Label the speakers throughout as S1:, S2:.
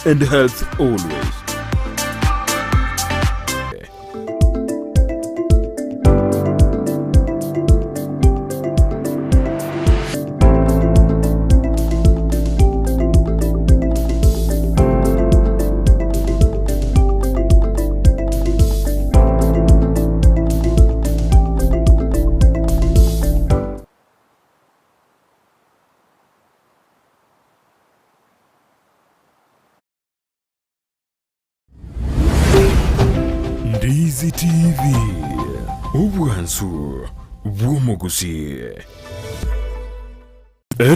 S1: and health always. Ndizi TV, ubwansu bw'omugusi.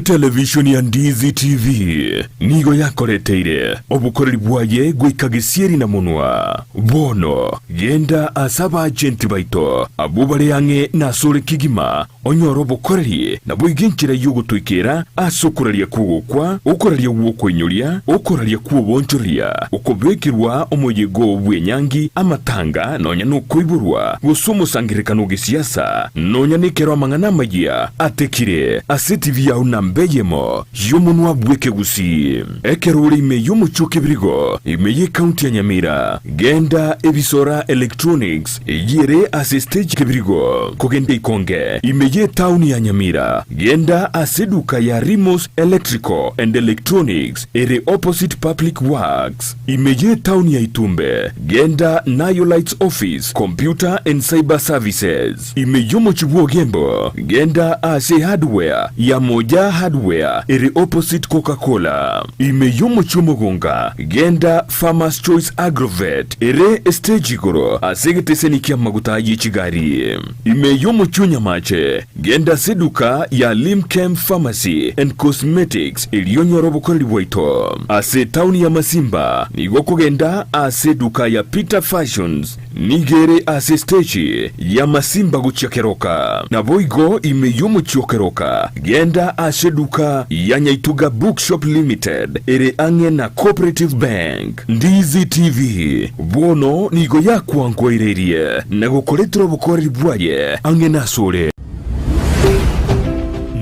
S1: Television ya Ndizi TV nigo yakoreteire obukoreri bwaye gwikagisieri na munwa bono genda asaba agenti baito abubare yange nasore kigima onyoro bukoreri na bwiginchira yugutwikira asokuraria kugukwa ukoraria wokwenyoria ukoraria kubonchoria ukobekirwa omuyego bwenyangi amatanga nonya nukuiburwa gusumusangirikano gisiasa nonya nikero mangana magia atekire asitivi ya nambeyemo yomunwa bweke Gusii ekeruri ime yomuchuke birigo ime county ya Nyamira genda ebisora electronics yere asistage kebirigo kugende ikonge ime town ya Nyamira genda aseduka ya Rimos Electrical and Electronics ere opposite public works ime town ya Itumbe genda Nayo Lights Office Computer and Cyber Services ime yomuchubuo gembo genda ase hardware ya moja hardware ere opposite Coca-Cola ime yomuchumugunga genda Farmers Choice Agrovet ere estejigoro asegeteseni kia maguta yichigari ime yomuchunya mache genda seduka ya Limchem Pharmacy and Cosmetics iliyonyoro bukoreri bwaito ase town ya Masimba nigo kugenda ase duka ya Peter Fashions nigere ase stage ya Masimba guchakeroka na boigo ime yomuchokeroka genda ase duka ya Nyaituga Bookshop Limited ere ange na Cooperative Bank. Ndizi TV bono nigo yakuangwa irerie na gukoretro bukoreri bwaye ange nasore.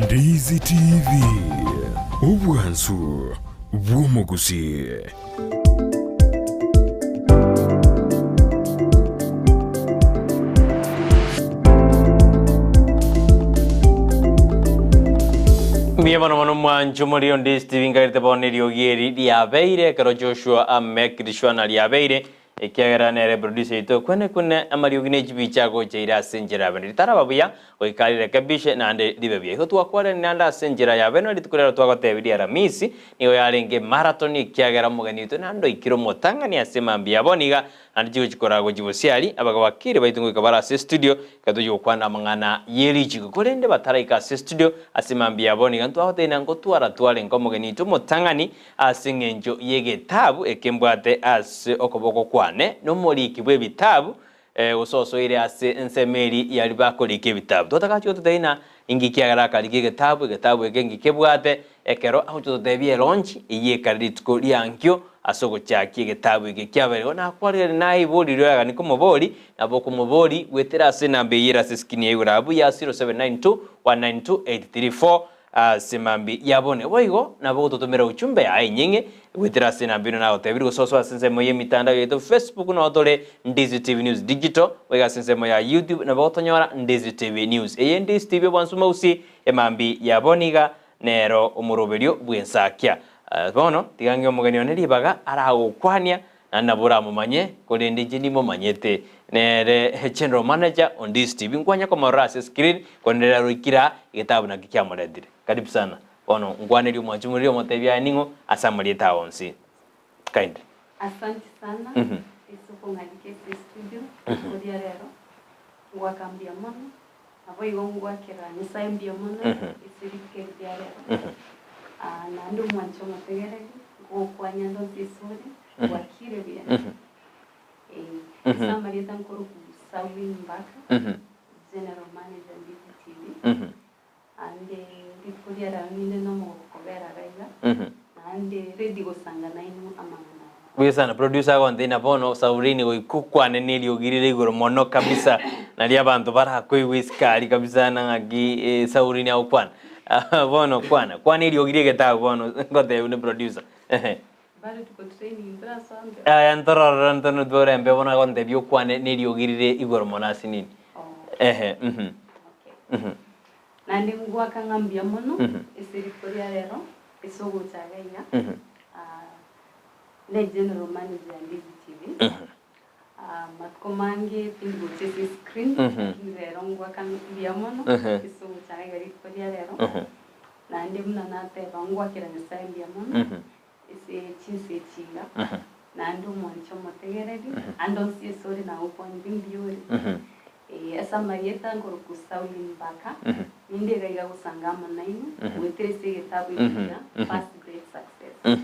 S1: Ndizi TV ubwansu bw'omugusi.
S2: Miyamano mano mwancho muri Ndizi TV ngarite boneri ogeri diabeire karo Joshua amekirishwana diabeire ekiagera nere producer ito kwene amari ogine jibichago cheira senjera bene tarababuya oikalire kabishe nande dibebye ko twakware nanda senjera ya bene ritukurera twagotebiri Ramisi niyo yarenge marathon ekiagera mugani ito nando ikiro motangani asemambia boniga andijo chikorago jibosiali abagabakire baitungu kabara studio kadojo kwana mangana yeri chikorende bataraika studio asemambia boniga ntwahotena ngo twara twale ngo mugani ito motangani asingenjo yege tabu ekembwate as okoboko kwane no moliki bwe bitabu usoso ile ase ensemeri yali bakolike bitabu totakacho tutaina ingikiagara kalike gitabu ekengikebwate ekero aho tutebye launch iye kalitiko lyankyo asogo chaki gitabu igikyabere na kwalire nayi boli ryaga niko muboli nabo kumuboli wetera ase nambe yira siskini yurabu ya 0792 192834 simambi yabone boigo nabo tutumira uchumbe ainyinge wetera sina bino na otebiri gososo asense moye mitandao yetu Facebook na otole Ndizi TV News Digital wega sense moya YouTube na botonyora Ndizi TV News Ndizi TV bwansuma usi emambi yaboniga nero umuroberio bwensakia bono tigange omugeni oneri baga aragukwania na nabura mumanye kolende jini mumanyete nere general manager on Ndizi TV nkwanya kwa marase screen kondera rukira igitabu na kikyamurendire karibu sana bono ngwaneri umwachumuri omotebya ningo asamuri taonsi kind
S3: asante sana isoko ngadike studio kodi rero ngwakambia mono abo igongwa kera nisaimbia mono isirike rero na ndo mwancho motegere go kwanya ndo zisuri wakire bya samari tankoro ku Sauline Mbaka general manager Ndizi TV ande dikolia ramine no mo kobera raiga ande ready go sangana inu amangana
S2: Bwisana producer gondina bono Sauline oikukwane nili ogirire igoro mono kabisa nali abantu barakoi wiskali kabisa nangagi Sauline aukwana bono kwana ili ogirire getago bono ngote une producer
S3: bado tuko training ndra sambe
S2: aya ntororo ntono dore mbe bona konde byo kwane neriogirire igoro monasi nini
S3: okay nandi ngwa kangambia mono esiri koria rero esogo chagainya le general manager Ndizi TV matkomange pingo chese screen rero ngwa kangambia mono esogo chagainya koria rero nandi mna nate bangwa kira nisambia mono ese chinse chinga nando mwancho motegeredi ando si sori na upon bimbiori esa marieta ngoro ku Sauline Mbaka ninde gaiga gusangama naino weterese gitabu ibya first great success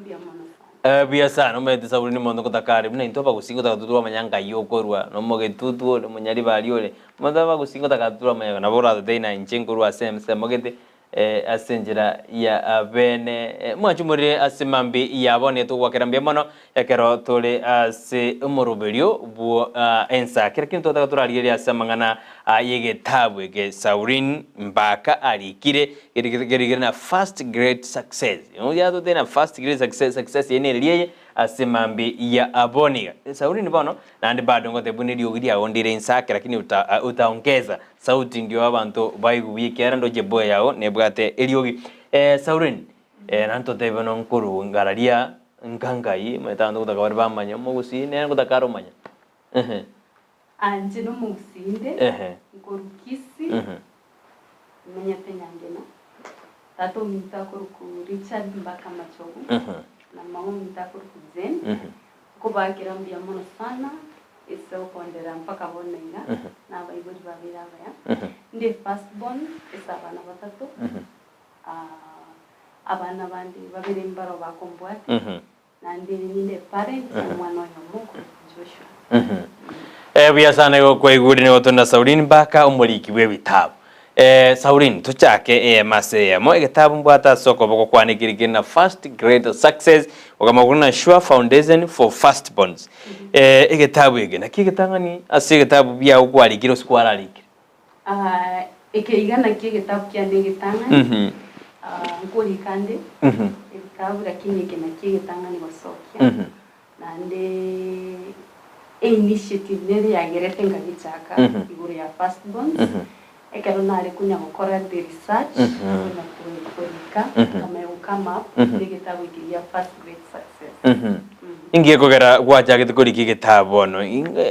S3: ndia mono
S2: bia sana umete Sauline mondo kutakari mna intoba gusingo takatura manyanga yokorwa no mogetutu no munyari baliole mondo gusingo takatura manyanga nabora deina inchenkorwa semse mogete asenjira ya bene mwachumuri asimambi yabone to wakerambia mono yakero tole ase umuruberio bu ensa kira kintu takaturariye asamangana yegetabu ge Sauline Mbaka alikire gerigere na first great success yato tena first great success yene liye asimambi ya aboniga Sauline bono nandi bado ngote buniri ogiria ondire ensa kira lakini utaongeza sauti ndio abantu bayigubikera ndo jebo yao nebwate eliogi Sauline nanto tebano nkuru ngararia nkangai metando kutakabari bamanya mo Gusii ne kutakaro manya
S3: anje no musinde nkuru Kisii menya tenyangena tato minta ku Richard Mbaka machogo na mamu minta ku Zen kubakira mbia mono sana eso pondera mpaka bonenga na baibuli babira baya ndi first born esabana batatu abana bandi babiri mbaro bakombwate na ndi ninde parents mwana wa muko Joshua
S2: bia sana go kweguri ne gotonda Sauline Mbaka umuliki we bitabu Sauline tuchake mase mo egitabu mbwata soko boko kwanikirike na first great success wakamaguna sure foundation for first bonds egitabu ege na kigitangani ase egitabu bya ukwalikiro sikwaralike
S3: ekeigana kigitabu kya negitangani ngori kande egitabu lakini kena kigitangani gosokia nande initiative nere yagerete ngagichaka iguru ya first bonds ekero nare kunya gukora the research na kurika kama up negitabu kiya first great success
S2: ingie kogera gwacha gitukuri kigitabu no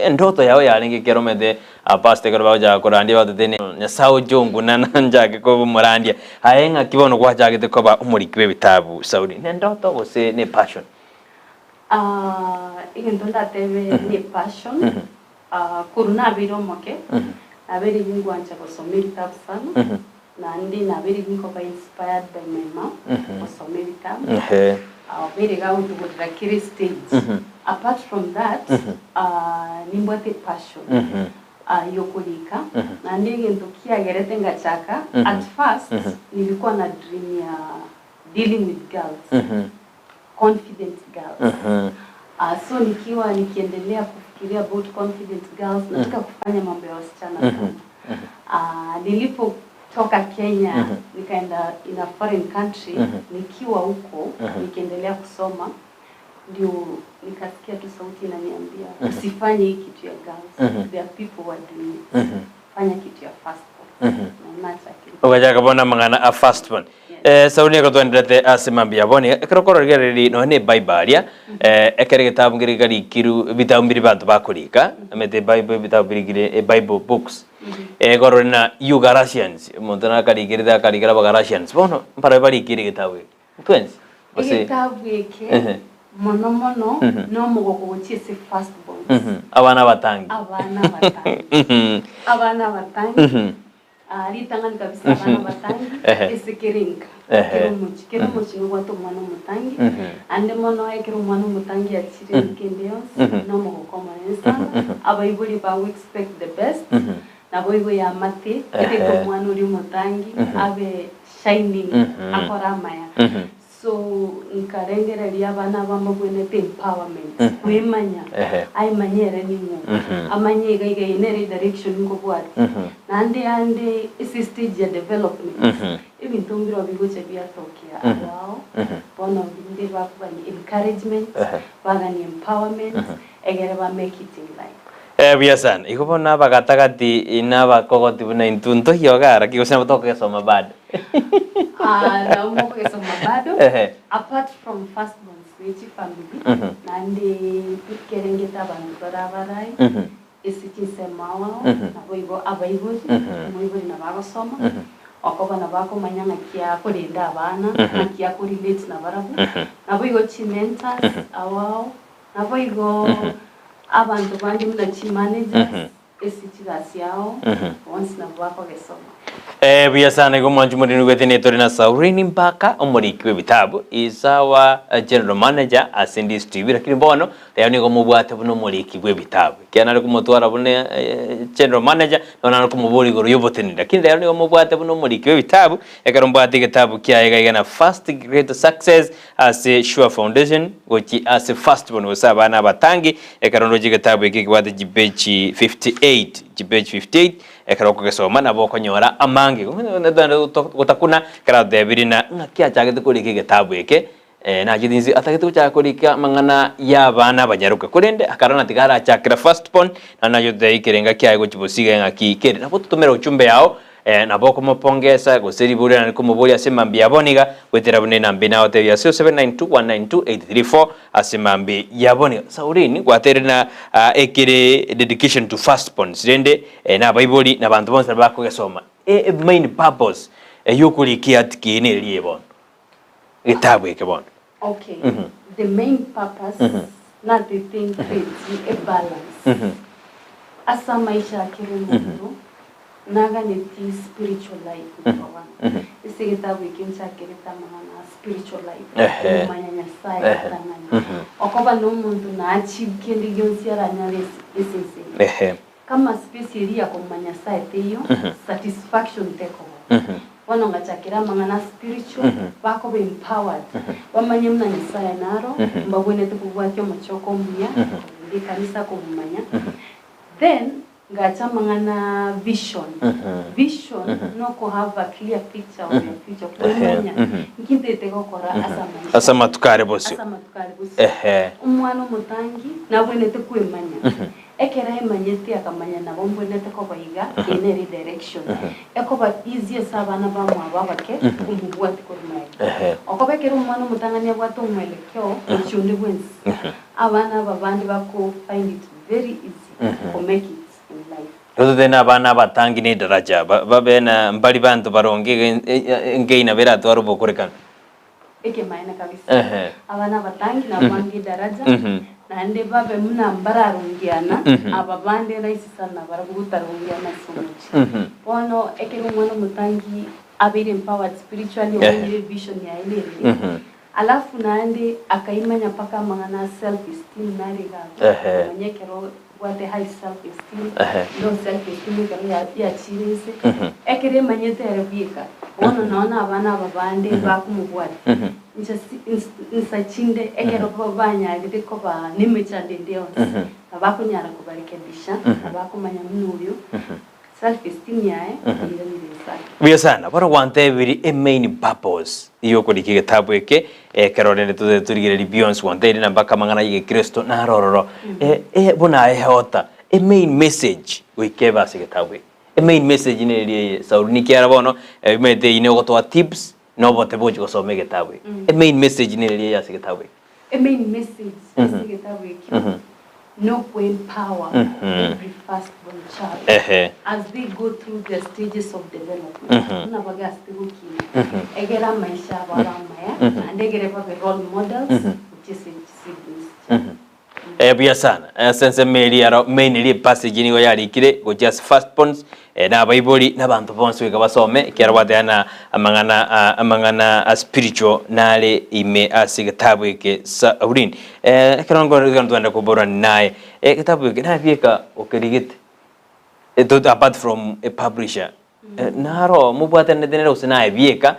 S2: ndoto yao yaringe kero mede apaste kero baja korandi batene nyasao jongu nananja ko murandia haenga kibono gwacha gitukoba umurikiwe bitabu Sauline ndoto gose ne passion
S3: igendonda tebe ne passion kuruna biromoke aberi ngwanja gusomera bitabu sana nandi naberi nkoba inspired by my mom gusomera bitabu aberi gawo tugura kiri stage apart from that nimbwate passion yokulika nandi ngendo kiagerete ngachaka at first nilikuwa na dream ya dealing with girls confident girls so nikiendelea kufikiria about confident girls nataka kufanya mambo ya wasichana sana nilipotoka Kenya nikaenda in a foreign country nikiwa huko nikiendelea kusoma ndio nikasikia tu sauti inaniambia usifanye hiki kitu ya girls there are people who are doing it fanya kitu ya first na
S2: ogaja kabona mangana a first one Sauline ko twendete asimambia boni ekrokoro gereri no ne Bible ekere gitabu ngirigari kiru bitabu mbiri bantu bakurika amete Bible bitabu birigire Bible books goro na you Galatians montana karigirida karigara ba Galatians bono para bari kiri gitabu twenzi
S3: gitabu eke mono no mugoko gochese first born
S2: abana batangi
S3: ritangani kabisa abana batangi esekirinka kero muchi ngwato mwana mutangi ande mono ekero mwana mutangi achire kendeos no mugoko manesa abayibuli ba we expect the best na boigo ya mate ekero mwana uri mutangi abe shining akora maya so nkarengereria abana bamabwenete empowerment kwemanya aimanyere ningo amanye gaiga inere direction ngo bwati nande stage ya development ibintu mbiro bigoche byatokea abao bono bindi bakubani encouragement bagani empowerment egere ba make it in life
S2: biasan ikubona bagatagati inaba kogoti buna intunto yogara kigosema toke soma bad
S3: na umoko kesoma bado apart from firstborn switch family nande kerengeta abantu barabarai isikisemao naboigo abaigoji moigo na bagosoma okobana bako manyanga kia kulinda abana kia ku relate na barabu naboigo chimenters awao naboigo abantu bandi mnachi managers esichigasi yao once na bako gesoma
S2: biasana gomanju muri gwetene torina Sauline Mbaka omuriki w'ebitabu is our general manager as in this TV lakini bono tayari ngo mubwate buno muriki w'ebitabu kiana ari kumutwara bune general manager nona kumuburi goro yoboteni lakini tayari ngo mubwate buno muriki w'ebitabu ekarombwate gitabu kya na first great success as a sure foundation which as a first one wasaba na batangi ekarondo gitabu ikibwate jibechi 58 ekaroko gesoma nabo konyora amangi gutakuna kara debiri na ngakia chagete kuriki gitabu eke na jidinzi atakitu cha kurika mangana ya bana banyaruka kurende akarana tigara chakira first born na nayo de ikirenga kya go chibosiga ngaki kere nabo tutumera uchumbe yao nabo kumupongeza guseri bure na kumuburi asemambi yaboniga wetera bune nambe nawo te ya 0792192834 asemambi yaboniga Sauline gwatere na ekire dedication to first born sirende na bible na bantu bonse bako gesoma main purpose yukurikia atikine liebon gitabu ekebon
S3: okay the main purpose not the thing is a balance asa maisha kirumu naga neti spiritual life kwa wana isi gitabu ikincha kirita mahana spiritual life kumanyanya sai tananya okoba no muntu na achieve kendi gyonsi aranyale isi kama special ya kumanya sai teyo satisfaction teko wana ngachakira mangana spiritual bako be empowered wamanye mna nisaya naro mbabwene tukubwatyo machoko mbia ndi kanisa kumanya then ngacha mangana vision no ko have a clear picture of your future kumanya nkinde tego kora
S2: asama tukare bosi
S3: umwana mutangi nabwene tukwemanya ekera emanyete akamanya nabo mbwene teko bayiga in direction ekoba easy sabana bamwa babake kumbubwati kurumaya okobekera umwana mutanganya bwato mwelekeo chundi bwenzi abana babandi bako find it very easy to make it in life
S2: Todo dena bana batangi ne daraja babena mbali bantu baronge ngeina bera twaro bokorekan
S3: eke maina kabisa abana batangi na bangi daraja na ande babe muna mbararungiana ababande raisi sana barabutarungiana somuchi pono eke mwana mutangi abiri empowered spiritually or vision ya ile alafu naende akaimanya paka mangana self esteem nariga manyekero what the high self esteem low self esteem kama ya chirese ekere manyete arabika ono naona abana babande bakumubwati nsachinde ekero babanya giteko ba nimechande ndio abakunyara kubarikebisha abakumanya mnuyo self esteem yae ndio
S2: biya sana bara wante biri main purpose iyo ko dikige tabu eke karone to turigere beyond wante na Mbaka mangana yige Kristo na rororo bona hota main message we keba sige tabu main message ne Sauline kiara bono mete ine goto tips no bote boji ko so mege tabu main message ne ya sige tabu
S3: main message sige tabu no empower every firstborn child as they go through the stages of development. Na bagasti ruki. Egera maisha baramaya and egere babe role models which is siblings.
S2: Biya sana sense mainly passage ni yari kire go just firstborns na bible na bantu bonse wega basome kyarwate na amangana spiritual nale ime asigatabu eke Sauline karongo ngandwanda kubora naye kitabu eke na bieka okerigite apart from a publisher naro mubwate ne denero sinaye bieka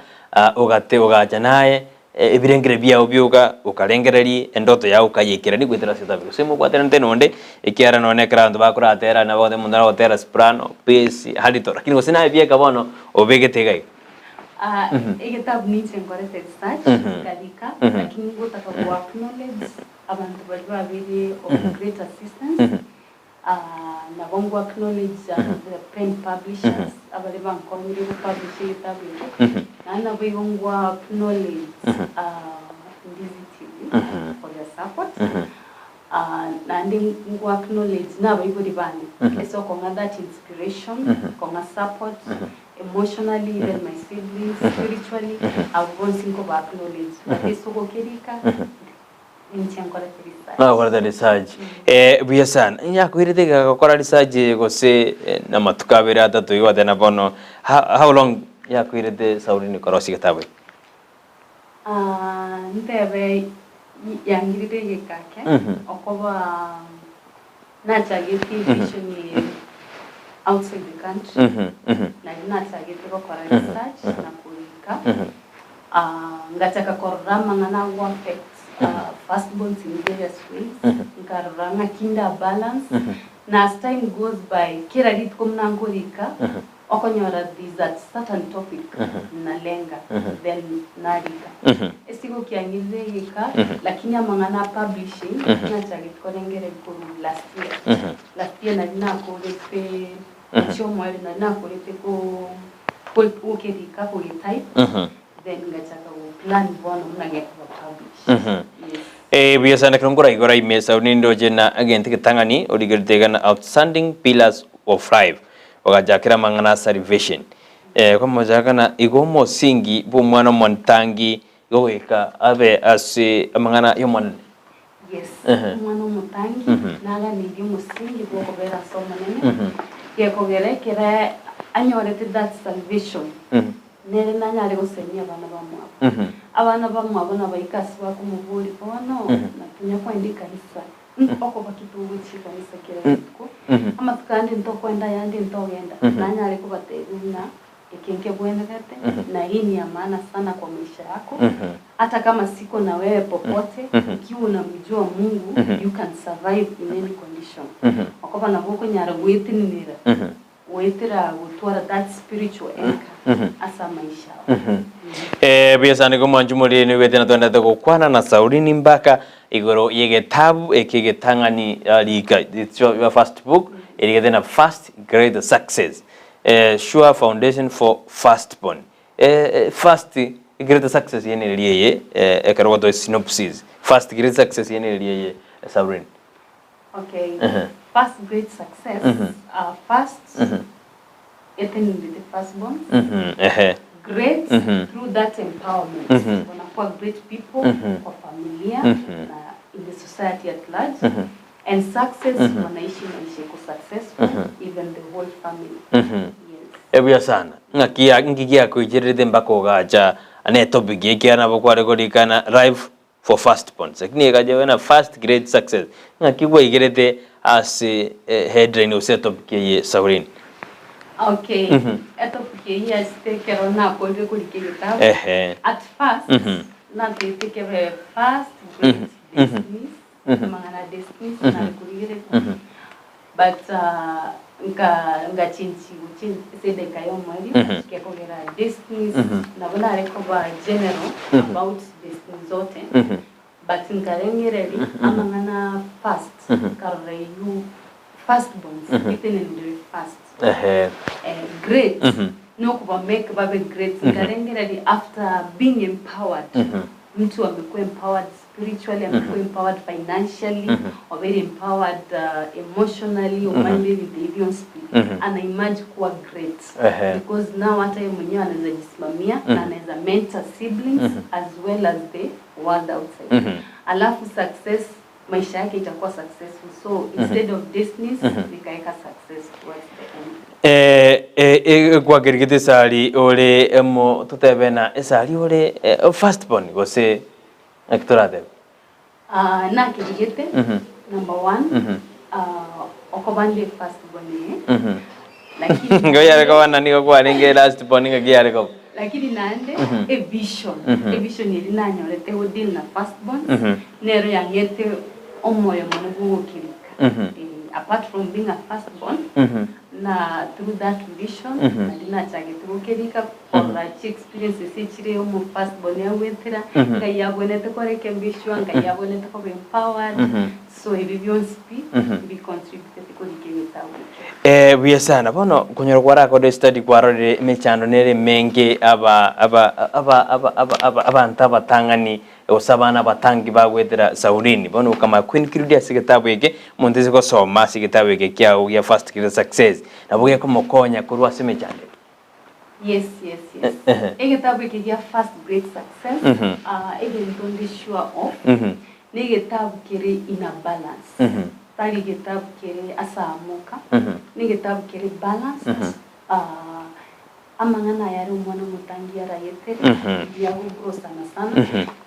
S2: ogate ogacha naye ebirengere byawo byuka ukalengereri endoto yawe ukayekera ni gwetera sitabi simo kwatera ntenonde ikiara nonekera andu bakuratera na bode mundu arotera soprano pesi hadito lakini gusina bieka bono obegetegai
S3: igitabu niche ngorete research kadika lakini gutaka ku acknowledge abantu bari babiri of great assistance na bongo acknowledge the pen publishers abali bankomire ku publish igitabu na bongo acknowledge Ndizi TV for their support na ndingo acknowledge na bari bani eso konga that inspiration konga support emotionally, even my siblings, spiritually, I want to go back knowledge. But it's so kerika.
S2: Kwa research. Biasan, nya kwirite kwa research gose na matukabira atatu iwa tena bono. How long ya kwirite Sauline korosi kitabu?
S3: Ntebe yangirite yekake. Okoba nachagiti vision outside the country. Na nachagiti kwa research na kurika. Ngataka korama ngana affect firstborns in various ways. Nkaranga kinda balance. Na as time goes by, kira dit kumna ngorika. Okonyora this at certain topic na lenga then narika. Esiko kiangize yeka lakini amangana publishing na chagit kolengere kuru last year. Last year na dina kolepe chomo na kolepe ko ukedika ko type. Then ngachaka plan bono mnage publish.
S2: Biasana krongora igora imesa unindo jena again tikitangani oligirtegana outstanding pillars of life. Wakajakira mangana salvation. Kwa mwajakana igomo singi bu mwana mwantangi goweka abe asi mangana yomon.
S3: Yes. Mwana mwantangi naga ni igomo singi bu kobera soma nene. Ke kogere kera anyorete that salvation. Nere nanyare gusenya abana bamwe abana bayikasi bakumuvuri ono natunya kwandika hisa. Oko bakitubu chikanisa kira ko amatukandi ntokwenda yandi ntogenda nanyare kubateruna ikinke bwene gate na hii ni ya maana sana kwa maisha yako hata kama siko na wewe popote ukiwa unamjua Mungu you can survive in any condition okoba na boko nyara gwitinira wetira gutwara that spiritual anchor asa maisha
S2: biasane ko manjumuri ni wetena twenda kukwana na Sauline Mbaka igoro yegetabu ekigetangani lika it's your first book ekigetena first great success sure foundation for firstborn first great success yene liye ekarwato synopsis first great success yene liye Sauline.
S3: Okay. First great success first etin with the firstborn great through that empowerment wanakuwa great people for familia in the society at large and success wanaishi maisha ko successful even the whole family.
S2: Ebuya sana ngakia ngigia kuijiride mbako gacha ane topic yake ana bokware korikana life for firstborn sakini gaje wena first great success ngakigwa igirete as headline of topic ye Sauline.
S3: Okay. Eto kukia stake rona kolwe kulikita. At first na take first great business mangana destiny na kuligire but nga chinchi sede kayo mwali ke kogera destiny na bona rekoba general about destiny zote but nkarengere amangana first kareyu firstborns iten in first great no kuba make babe great nkarengere after being empowered mtu amekuwa empowered spiritually amekuwa empowered financially or very empowered emotionally or mentally even spiritually ana imagine kuwa great because now hata yeye mwenyewe anaweza jisimamia na anaweza mentor siblings as well as the world outside alafu success maisha yake itakuwa successful so instead of destinies nikaeka success towards the end.
S2: Kwa kirigite sali ole mo tutebena sali ole firstborn gose aktorade
S3: na kirigite number 1 okobande firstborn lakini
S2: ngoyare ko nani ko kwa ninge lastborn ngiyare ko
S3: lakini nande a vision ili nanyorete udil na firstborn nero yangete omoyo mwana gukirika apart from being a firstborn na through that vision na dina chage tukirika for that experience sichire omo firstborn ya wethera kayabonete koreke vision kayabonete ko empowered so ibi byonspi bi contribute ko dikegetawe
S2: buya sana bono kunyora kwara ko study kwarore mechando nere menge abantu abatangani osabana batangi bagwetera Sauline bono kama Queen Kirudia sigetabu yake monteze ko soma sigetabu yake kyao ya first grade success nabuge ko mokonya kurwa semechande.
S3: Yes. Egetabu yake ya first grade success ege sure of ni getabu kire in a balance tali getabu kire asamuka ni getabu kire balance amangana yari umwana mutangira rayete yago bro sana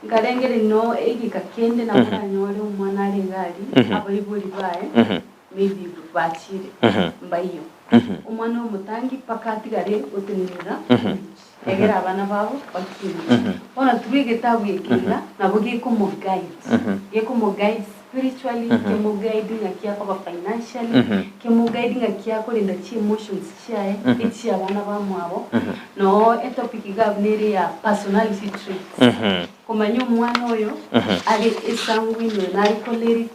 S3: ngarengere no egika kende na mwana umwana ari ngari abayiburi bae maybe bachire mbayo umwana umutangi pakati gare utenira egera abana babo bakiri ona tubigetabu yekira nabugi ko mo guide yeko mo guide spiritually kemo guide ngakiako financially kemo guide ngakiako lenda chi emotions chae ichi abana bamwabo no topic gabnere ya personality traits kumanya umwana oyo ari sanguine na ari choleric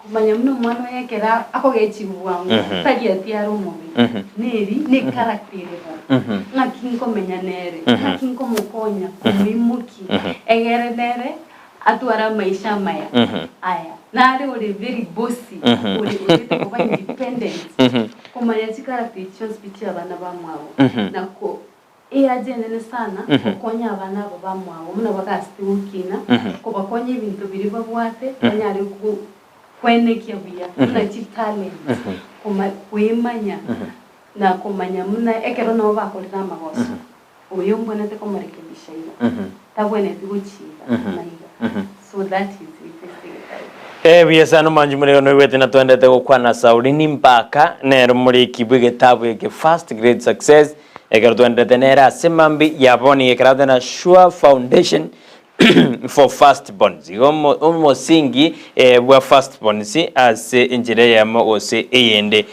S3: kumanya mno mwana yekera ako gechibuwangu tagia tiaro mubi ni character nakinko menyanere nakinko mukonya kumimuki egere nere atuara maisha maya aya nare ore very bossy ore kuba independent kumanya character speech abana bamwabo nako agene sana kukonya abana bamwabo muna bakasti ukina kuba konye ibintu biri babwate kanyari ku kwene kiabia na talent kuma kuimanya na kumanya muna ekero no bakorera amagoso uyo mbonete ko marekebisha ina tabwene tuguchira maiga so that is it.
S2: Biyasano manji muri no wete na twendete gukwana Sauline Mbaka nero muri kibwege tabu yake first grade success ekero twendete nera semambi yaboni ekero na Sure Foundation for firstborns omo singi bwa firstborns ase injire yamo ose eyende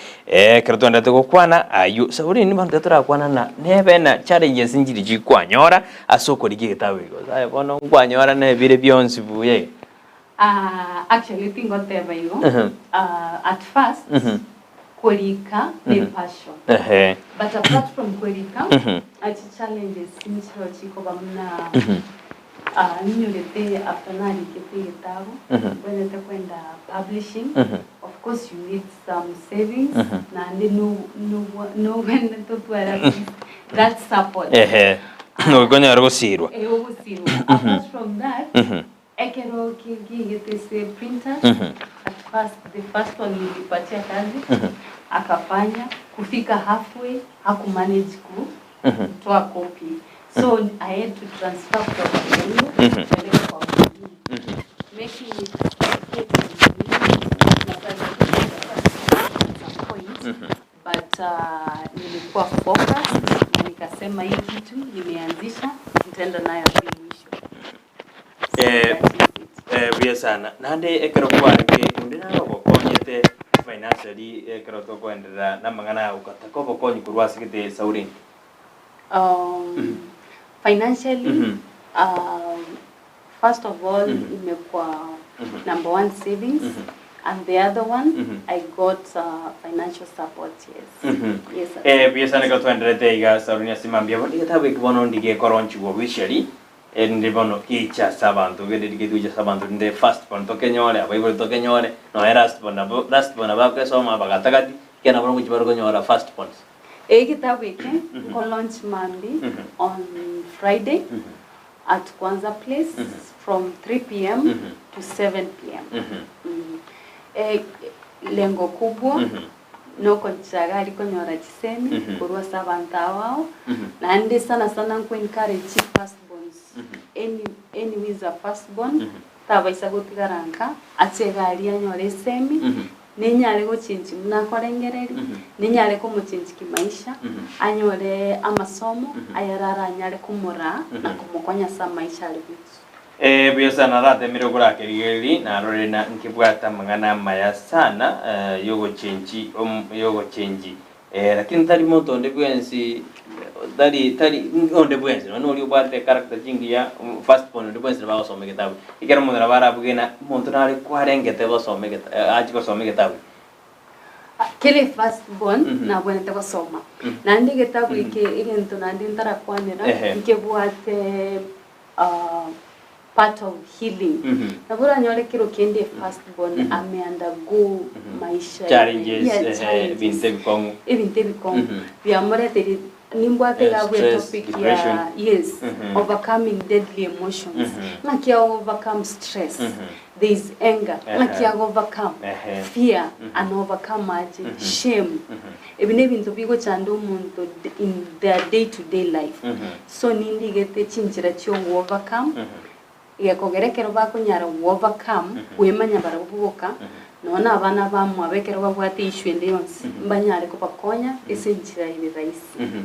S2: kratwanda to kwana ayu Sauline bantu turakwana na nebe na challenges injiri jikwanyora asoko ligitawe go ayo bono kwanyora ne bire byonsi buye
S3: actually tingo tebe yo at first Kwerika ni passion but apart from Kwerika ati challenges sinchiro chiko bamna nilete after nikipige tabu when they kwenda publishing of course you need some savings na no when to that support
S2: no gonya rosirwa
S3: apart from that ekero kigete se printer at first the first one nilipatia kazi akafanya kufika halfway hakumanage kutoa copy. So I had to transfer from making it but nilikuwa focus na nikasema hii kitu nimeanzisha nitaenda nayo mwisho.
S2: Bia sana nande ekero kwange ndina ngokonyete financially ekero to kwendera na mangana ukatako bokonyi kurwasikite Sauline.
S3: Financially, first of all, imekuwa number one savings, and the other one, I got financial support. Yes. Yes.
S2: Bia sana kato endrete iga Sauline simambia bodi tawe kibono ndige koronchi wo visually ndibono kicha sabantu gede dige sabantu nde first one to kenyore abayibo to kenyore no last one abake soma bagatagati kena bono kujibaro kenyora first ones.
S3: Kitabu hiki ko launch Monday on Friday at Kwanza Place from 3 p.m. to 7 p.m. Lengo kubwa no konchaga aliko nyora chisemi kurwa sabanta wao na ndi sana ku encourage firstborns any with a firstborn tabaisa gutigaranka achegaria nyore semi ninyale go change muna korengereri ninyale ko muchinji kimaisha anyore amasomo ayarara anyale kumura na kumukonya sa maisha alibitu
S2: Biyo sana rate miro kura kerigeli na rore na nkibwata mangana maya sana yogo change lakini tari moto onde bwensi tari onde bwensi no rio barte character jingi ya first point onde bwensi ba so megetabu ikera mo na bara bugena monto na re kwarengete ba so megeta aji ko so megetabu
S3: kile first born na bwene te basoma na ndi getabu ike ntona nandi ntara kwanera ike bwate part of healing. Nabura nyore kiro kende first born ame undergo maisha
S2: challenges binte
S3: bikongo biamore teri nimbwate gawe topic ya yes overcoming deadly emotions nakia overcome stress there is anger nakia overcome fear and overcome shame ebine bintu bigo chando muntu in their day to day life so nindi gete chinchira cyo overcome yekogerekero bakunyara overcome wemanya barabubuka nona abana bamwe abekero babwate ishwende yonse mbanyare ko bakonya esenjira ibe raisi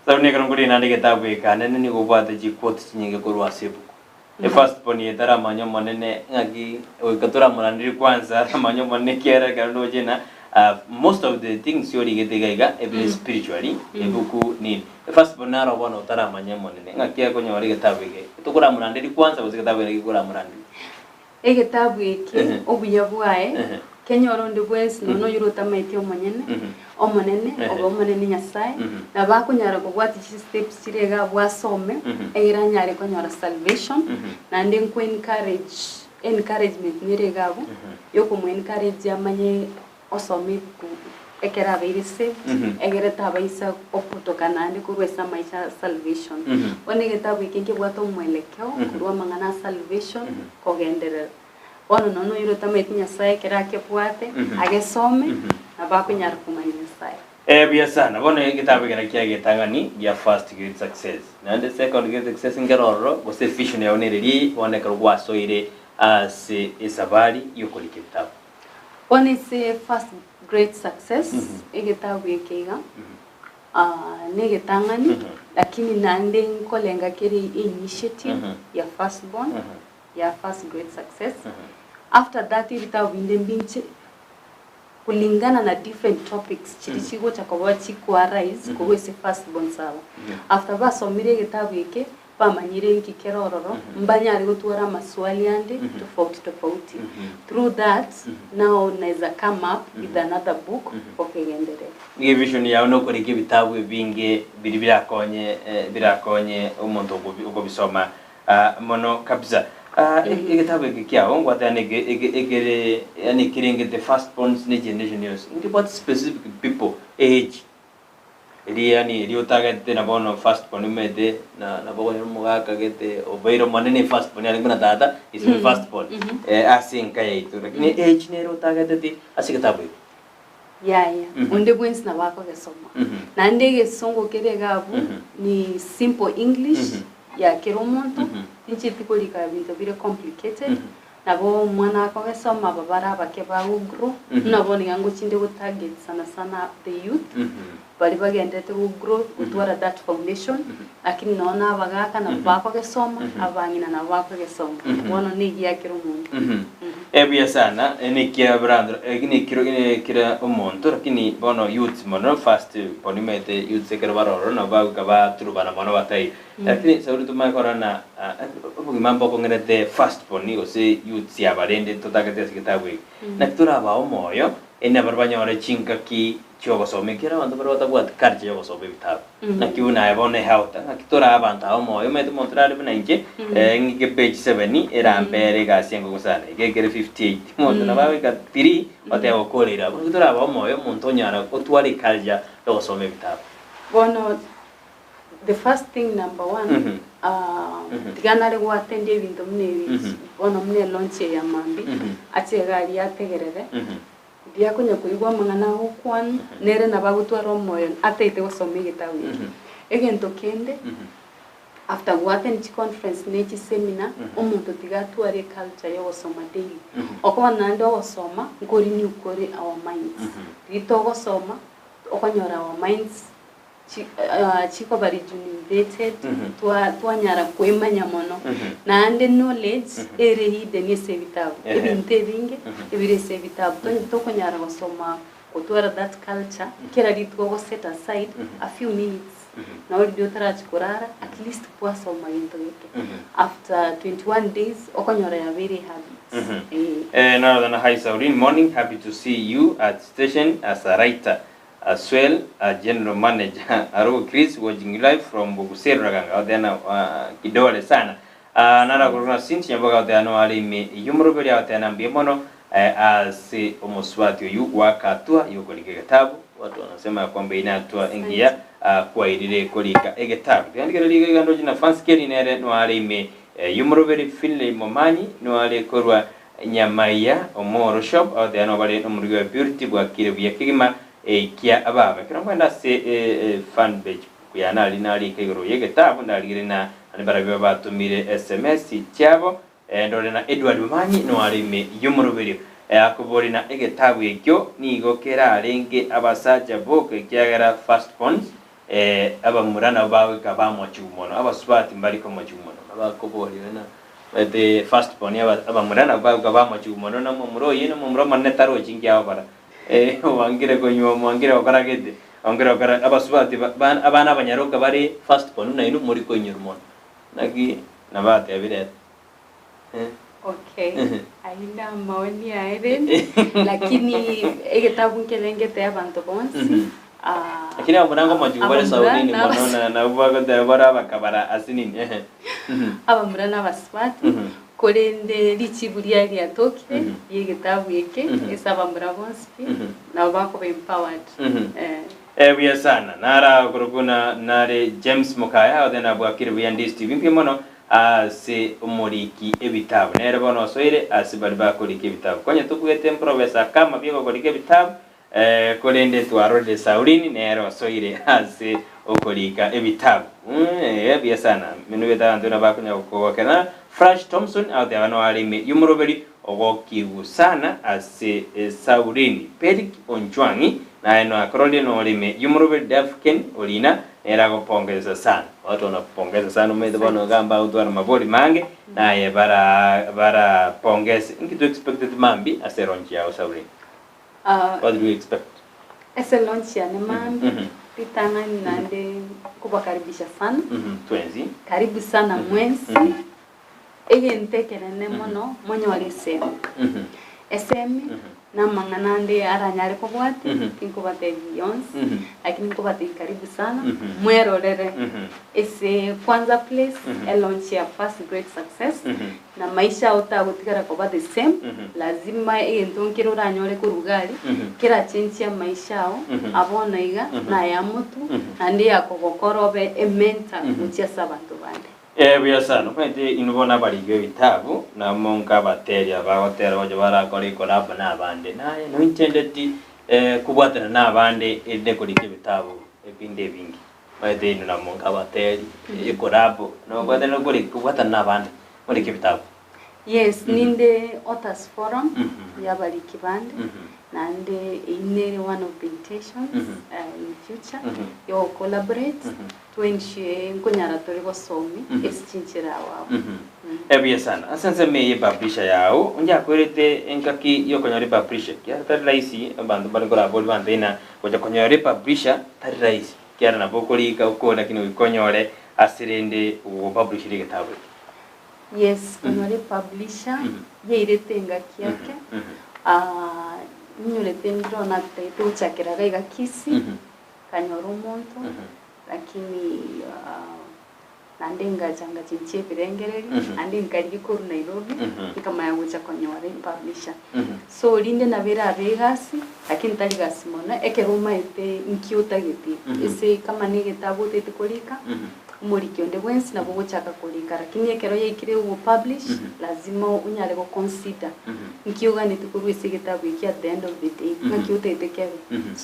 S2: sabone kana nguri nandi getabu ikane ni gobwate ji quote nyinge ko rwasebuko the first poni etara manyo monene ngaki okatura murandiri kwanza manyo monene kiera kana jena most of the things yori getegaiga every spiritually ebuku ni first bonaro bona utara manyo monene ngaki ko nyori getabu ige tukura murandiri kwanza uzi getabu ige kura murandiri
S3: egetabu eke obuya bwae kenyoro ndi bwes no yurota maite omonyene omonene omonene nyasaye na bakunyara ko bwati steps kirega bwasome eiranyare ko nyora salvation na ndi ko encouragement niregabo yoko mu encourage amanye osome ku ekera beirese egereta baisa oputokana ndi kurwesa maisha salvation one getabu ikenge bwato mwelekeo kurwa mangana salvation kogenderera ono no yurota maite nyasaye kerake bwate agesome na bakunyara kumanya nyasaye
S2: biya sana bona gitabu gerakia getangani ya first great success na the second great success ngeroro gose vision ya onereri one karwa soire as isabari yokoli gitabu
S3: one se first great success egetabu ekega negetangani lakini nande nkolenga kiri initiative ya first born ya first great success after that ibitabu ndembinche kulingana na different topics chirichigo chakobwachi kwa rise ko wese first born sawa after basomire gitabu eke bamanyire nkikerororo mbanyari gutwara maswali ande tofauti through that now naiza come up with another book okegendere
S2: ngi vision yawe no kuri kibitabu binge birakonye umuntu uko bisoma mono kabisa egetabu ekikiao ngwatane egere yani kirenge the first bonds ne generation years into what specific people age yani riotagete na bono first bond mede na bono mugaka gete obeiro manene first bond yani kuna tata is the first bond asinka yitu lakini age ne riotagete ti asigetabu
S3: ya onde bwens na bako gesoma na ndege songo keregabu ni simple english ya kiromonto tinchi tikolika bintu bire complicated nabo mwana akosoma babara bake ba ugro nabo ningango chinde go target sana the youth bali bagendete go grow utwara that foundation lakini naona abagaka na bako gesoma abangina na bako gesoma wono nigi ya kiromonto
S2: ebya sana enikia brand kira omonto lakini bono youth mono first ponimete youth sekero baroro na ba turubana mono batai lakini sauri tuma korana mambo kongerete first poni ose youth ya barende totakete sikitabu na turaba omoyo ena barbanyore chinka ki chogo somekera bantu barota bwat karche yogo sobe bitabu na kiuna ebone health na kitora abantu omoyo meto montrare bana inje ngike page 7 era ampere ga siengo gusana igekere 58 monto na bawe ka 3 bate okorera kitora omoyo monto nyara otwari kalja yogo sobe bitabu
S3: bono the first thing number 1 tiganare go attend ebintu mne bono mne launch ya mambi ategari ategerere dia kunya kuigwa mangana hokwan nere na bagutwara moyo ateite gosome gitabu egento kende after gwateni conference nechi seminar omuntu tigatware culture yo gusoma daily okwa nando gusoma ngori ni ukore our minds rito gusoma okonyora our minds chiko bari united twanyara kwemanya mono na ande knowledge ere hide ni sevitabu ebinte binge ebire sevitabu to konyara gusoma kutwara that culture kera rito go set aside a few minutes na uri otarach kurara at least kwa soma into yake after 21 days okonyora ya very habits
S2: now hi Sauline, morning, happy to see you at station as a writer as well as general manager Aro Chris watching live from Gusii raganga odena kidole sana nara kuruna sinti Mbaka odena ali me yumrobeli odena mbiemono as omoswati yu wakatua yuko likitabu watu wanasema kwamba inatua ingia kwa ilile kolika egetabu yandikira liga ndo jina fanskeri nere no ali me yumrobeli finle momani no ali korwa nyamaya omoro shop odena bale nomuriwe beauty bwa kire bya kigima kia ababa kira kwenda se fan page kuyana linali kegoro yegetabu ndaligire na barabe batumire SMS cyabo ndore na Edward Manyi no alime yumurubiri akubori na egetabu ekyo nigokera arenge abasaja boke kyagara first bonds abamurana bawe kabamo cyumono abaswati mbariko mu cyumono abakobori na the first bond abamurana bawe kabamo cyumono na mu muroyi no mu muroma netaro cyingya bara wangire konyo mwangire okaragede ongera okara abasubati abana abanyaroka bari first bond na inu muri konyo rumono nagi nabate abire
S3: okay aina maoni ya Eren lakini egetabu kelengete abantu bonsi
S2: lakini abunango majubale Sauline monona na ubaga dabara bakabara asinini
S3: abamurana baswati kolende lichibulia lya tokire yegetabu yeke esaba murabonsi na bako be empowered
S2: biya sana nara kuruguna nare James Mukaya odena bwakire bya Ndizi TV mpimono se umuriki ebitabu nere bono soire asibali bakolike ebitabu konye tukugete professor kama byego kolike ebitabu kolende twarode Sauline nere soire ase okolika ebitabu biya sana minu beta ndona bakunya ukokana Fresh Thompson out there no alime yumurobeli ogokigu sana ase Sauline Perik Onjwangi na eno akroli no alime yumurobeli Dafken Olina era kupongeza sana watu wanapongeza sana umede bono gamba udwara maboli mange naye bara pongeza inkitu expected mambi ase ronchi ya Sauline what do you expect
S3: ase ronchi ya mambi pitana nande kubakaribisha sana
S2: twenzi
S3: karibu sana mwensi egentekere nemono monyo wali SM na manganande aranyare ko bwati inkubate Beyonce lakini inkubate karibu sana mwero lere ese kwanza place launch ya first great success na maisha utagutikara ko bate same lazima entonkero ranyore ko rugali kira chenchi ya maisha ao abona iga na ya mutu andi yakogokorobe ementa muchia sabantu bande
S2: biya sana kwete inubona barige bitabu na monka bateria bagotera baje barakora collab na bande naye no intended kubwatana na bande ede kolike bitabu epinde bingi kwete inu na monka bateri collab no kwete no kubwatana na bande kolike bitabu
S3: yes ninde authors forum ya bariki bande nande inere one of the intentions in future yo collaborate to ensure kunyara tori gosomi exchange wao
S2: biya sana asanze meye publisher yao unja kwerete enkaki yo konyore publisher kya tari raisi bandu bali kora bol bandena koja konyore publisher tari raisi kya na bokolika uko lakini ukonyore asirende u publisher gitabu
S3: yes konyore publisher yeirete engaki yake nyulete ndro na taito chakira ga Kisii kanyoro umuntu lakini nandenga changa chinche birengereri andi ngari ko Nairobi kama yangu cha konyore publisher so linde na vera Vegas lakini tali gasimona ekeruma ite nkiota giti ese kama ni gitabu tete kolika umurikyo nde wensi na bogo chaka kolika lakini ekero yekire ubu publish lazima unyale ko consider nkiyoga nitukurwise gitabu iki at the end of the day nkiyote tekebe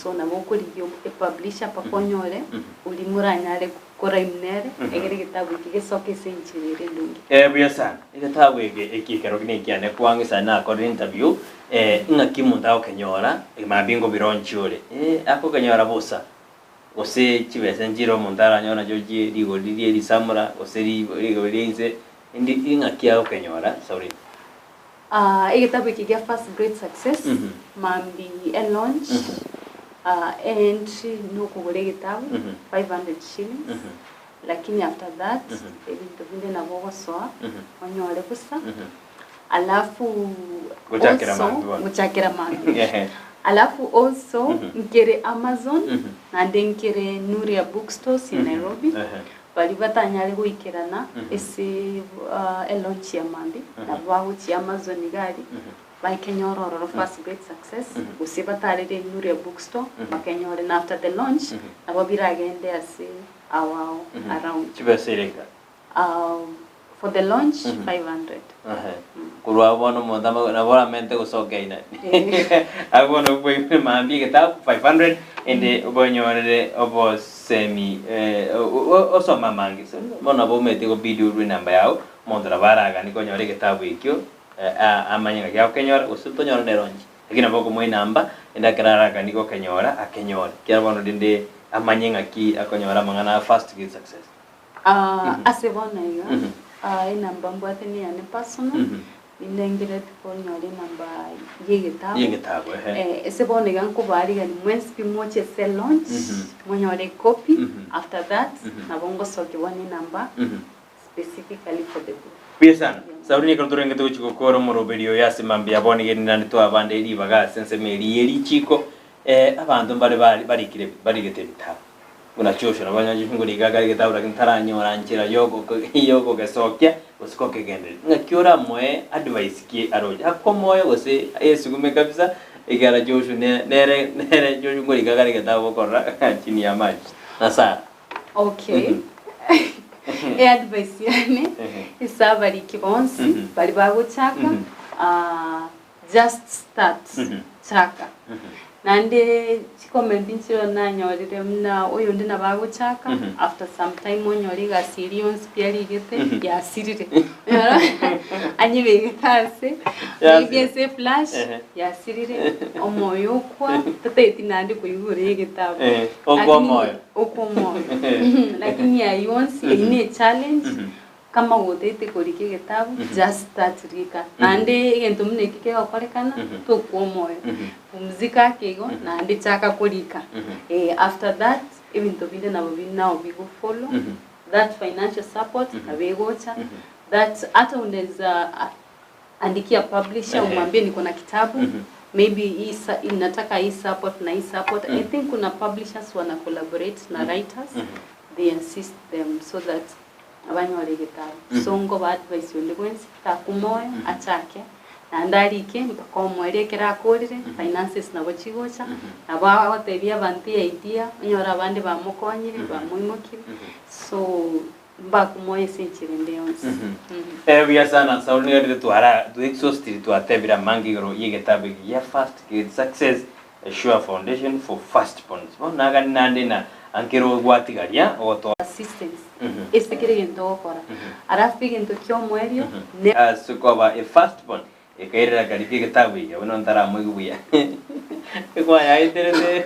S3: so na bogo liyo e publisher pa konyore ulimura nyale kora imnere egere gitabu kigesoke senchirire ndungi
S2: buya sana igatabu ekikero kinikiane kwangisa na ko interview ngakimunda okenyora mabingo bironchore ako kenyora busa ose chibese njiro mundara nyona joji rigo riri samura ose rigo rize indi ngakia okenyora sorry
S3: igitabu kigia first great success mambi launch entry no kugure gitabu 500 shillings lakini after that ebintu binde nabo gosoa onyore busa alafu muchakira mambi alafu also nkere Amazon na nkere Nuria bookstores in Nairobi bali batanyale guikirana ese launch ya mambi na bahuchi Amazon gari by Kenyororo first great success usibatarire Nuria bookstore bakenyore na after the launch ababira agende ase awao around
S2: chibasereka
S3: for the launch 500
S2: kurwa bono mondama na bora mente gusoka ina abono bwe mambi geta 500 ende obonyore obo semi oso mamangi so bono bo mete go video ru namba yao mondra baraga ni konyore getabu ikyo amanyanga yao kenyora usutonyora neronji lakini boko mwe namba enda kararaga niko kenyora akenyora kya bono dinde amanyanga ki akonyora mangana first great success
S3: asebona yo ina mbambo ateni ane personal ninengire tukonyore namba yegetabu esebona ganko bari gani mwensi pimoche sell launch monyore copy after that nabongo soke one namba specifically for the book
S2: Pesa Sauline konturenge tu chiko koro moro video yasi mambi aboni geni nani to abande ri baga sense meri eri chiko abantu bari gete bitabu unachosha na banya jingo ligaga getabu lakini taranyo ranchira yoko gesokya usiko kegende ngakiora moe advice ki aroje akko moe ose esigume kabisa igara joshu nere joshu ngo ligaga getabu korra chini ya maji na saa
S3: okay advice yani isabari kibonsi bali baguchaka just start chaka nande comment nchiro nanyorire mna oyo ndina baguchaka after some time onyori ga serious piali gete ya sirire anyibe gitase yigese flash ya sirire omoyo kwa tateti nandi kuyugure gitabu okomoyo lakini ya yonsi ine challenge kama wotete korike gitabu just start rika nande igento mune kike okorekana to kuomoyo umzika kego nande chaka korika after that ibintu binde nabo binao bigo follow that financial support abegocha that hata unaweza andikia publisher umwambie niko na kitabu maybe inataka hii support na hii support I think kuna publishers wana collaborate na writers they assist them so that abanyore gitabu so ngo ba advice yonde kwensi takumoya achake na ndarike mpaka omwerekera akorire finances nabo chigocha aba batebia banti idea onyora abandi bamukonyire bamuimokire so mbakumoye sinchirende yonse
S2: bia sana Sauline ngari tu exhausted tu atebira mangiro yegetabu ya first great success sure foundation for fast bonds bona gani nande na ankero gwatigaria oto
S3: assistance esekere gento okora arafi gento kyo mwerio
S2: sukoba a fast bond ekaira gari getabu ya wono ntara mugubuya kwa ya iterete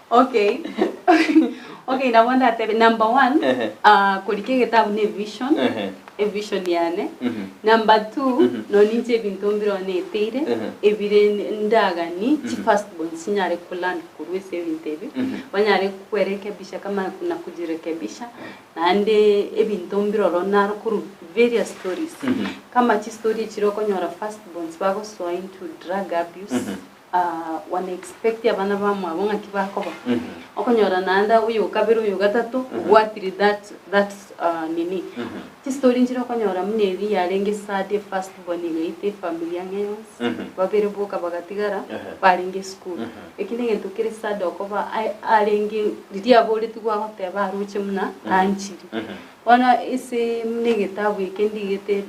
S3: okay okay na wanda tebe number 1 kulike getabu ne vision a vision yane number 2 no ninje bintombiro ne teire ebire ndagani chi first bond sinyare kuland kurwese bintebi banyare kwerekebisha kama kuna kujirekebisha nande ebintombiro ronaro kuru various stories kama chi story chiroko nyora first bonds bago so into drug abuse wana expect abana bamwe abonga kibakoba okonyora nanda uyu kabiru uyu gatatu watiri that nini ti story njiro okonyora muneri yarenge sade first born ile familia ngeyons babere boka bagatigara baringe school ekine gento kire sade okoba arenge ridia bole tugwa hote baruche muna anchiri wana ise mnege tabu ikendi gete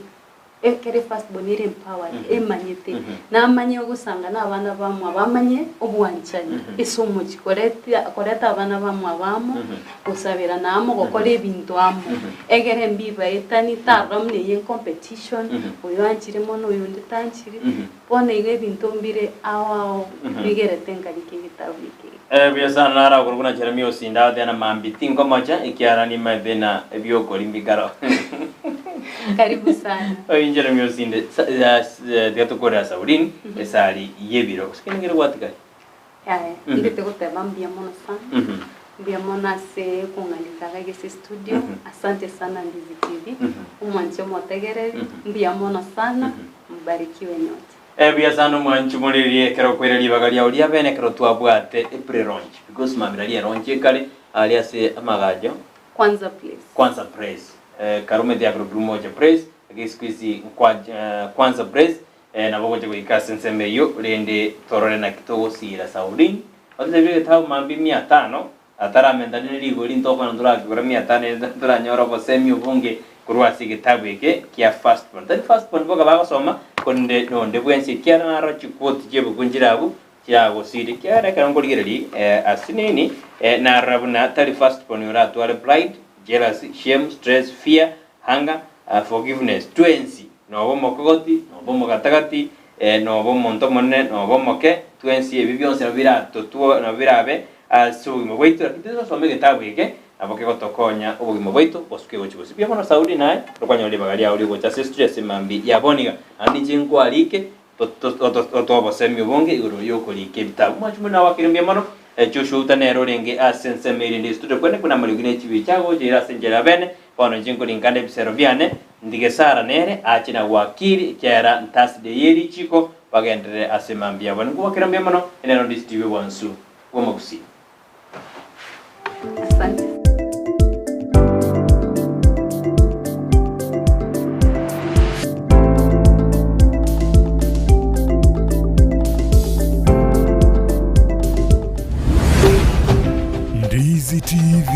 S3: ekere first born iri empowered emanyete na amanye ogusanga na abana bamwe abamanye obwanchani esomo koreta abana bamwe abamo gusabira namo gukora ebintu amo egere mbiba etani taramne yen competition uyu anchirimo no uyu nditanchiri pone ige bintu mbire awa bigere tengarike bitabike
S2: biasa nara kuruguna jeremy osinda dena mambi tingo moja ikiara ni mabena ebyokori mbigaro
S3: karibu sana
S2: oyi jeremy osinda tukora Sauline esali yebiro sikengere watikari
S3: ndite guteba mbia mono sana mbia mona se kungalikaga Gusii studio asante sana Ndizi TV umwanche motegere mbia mono sana mbarikiwe nyote
S2: biasano mwanchu muririe kero kwereri bagalia ulia bene kero twabwate pre-launch because mamiralia launch kale alia se amagajo kwanza press karume dia group moja press Kisii kwanza press na bogoje kuikasa nsemeyo rende torore na kitogo sira Sauline ote vile tao mambi 500 atara mendani ligoli ntoko na ndura kura 500 ndura nyoro bo semi ubunge kurwa sigitabu eke kia first one boga bago soma konde no ndebwensi kia na ro chikoti jebo kunjirabu kia Gusii kia reka ngoligereri asinini na rabuna 31st one ura twale pride jealousy shame stress fear hunger forgiveness 20 no bomo kogoti no bomo gatagati no bomo ntomone no bomo ke 20 ebibyonse no bira totuo no birabe asubimo bwaitu akitizo some gitabu eke aboke gotokonya obugimo bwaitu bosuke gochigosi bya mono Sauline naye rokwanya oli bagalia oli gocha stress mambi yaboniga andi chinko alike to semi ubonge igoro yokolike bitabu mwachu muna wakirimbe mono chushu utanero renge asense meri ndi studio kwene kuna malugine chibi chago jira senjera bene bono jinko linkande bisero byane ndige sara nere achina wakiri kyara ntasde yeri chiko bagendere asemambi yabone ngo wakirimbe mono enero ndi studio wansu wo Gusii.
S3: Asante.
S1: Ndizi TV,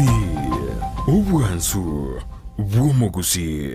S1: ubwansu bwo Gusii.